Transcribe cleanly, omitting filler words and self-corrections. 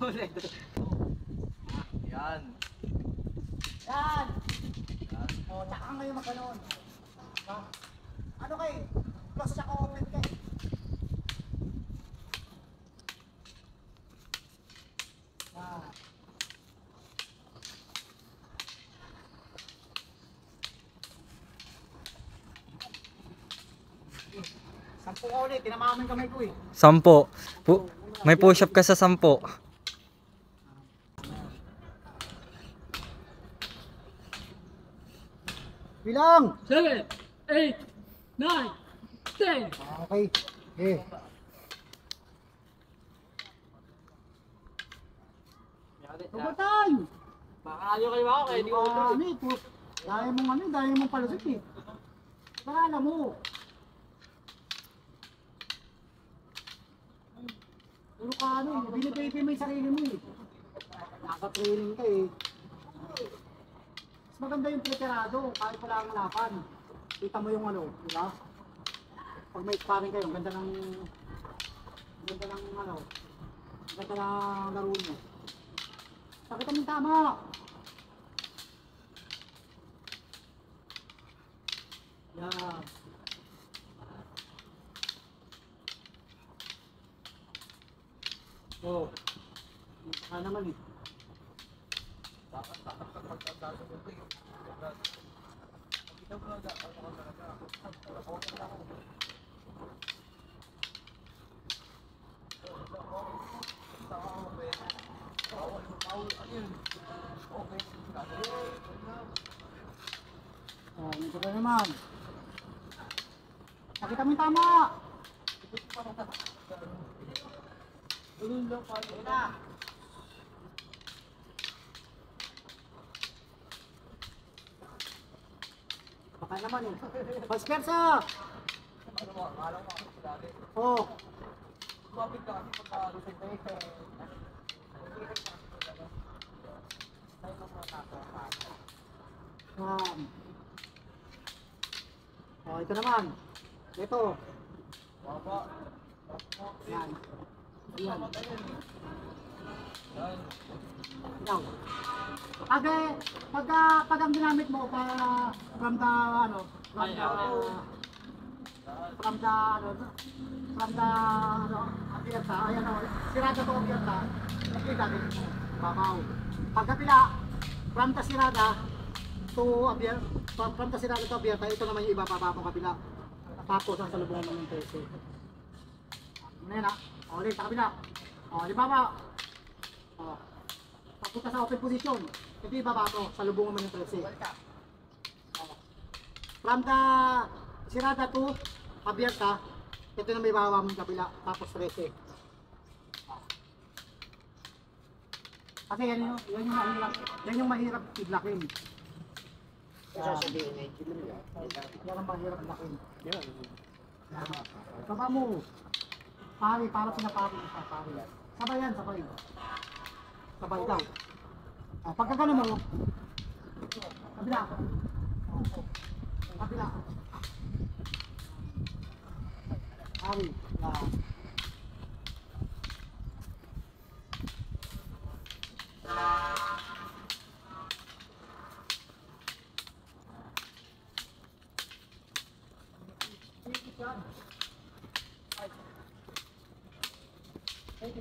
Yan. Yan. O, tsaka ngayon magkaroon. Ano kayo? Close tsaka open kayo. Yan. Sampu ka ulit, tinamaman kamay ko eh. 10. May push-up ka sa 10. Bilang! 7, 8, 9, 10. Okay. Eh. Double time! Baka ayaw kayo ako kaya di ko ulo. Ano ito? Dahil mong palusot eh. Baka alam mo. Puro ka ano eh, binibaby mo yung sarili mo eh. Naka-training ka eh. Mas maganda yung preparado, kahit wala ang lapan. Kita mo yung ano, di ba? Pag may sparring kayo, ganda ng ano, ganda ng laro nyo. Pakita mo yung tama. Yan. Oh. Saka naman eh. Oh, ito na naman. Pakita mo yung tama. Baka naman eh. Vice versa. Oh. Oh, ito naman. Ito. Yan. Yan. Yan. Pag ang ginamit mo from the abierta, ayan o, sirada to abierta, nakita din mo, babaw. Pagkapila, from the sirada to abierta, ito naman yung ibababa mo kapila. Tapos ang salubungan mo ng 13. Ano yan ha? O, ulit, sa kabila. O, di baba. O, papunta sa open position. Ito yung baba mo, salubungan mo ng 13. From the sirada to abierta, ito na may baba mong kabila, tapos 13. Kasi yan yung mahirap idlakin. Sasabihin eh. Yan ang mahirap idlakin. Baba mo. Pari, para pinapari sa pari. Sabay yan, sabay. Sabay daw. Pagka gano'n mo, kabila. Kabila. Pari. Ay,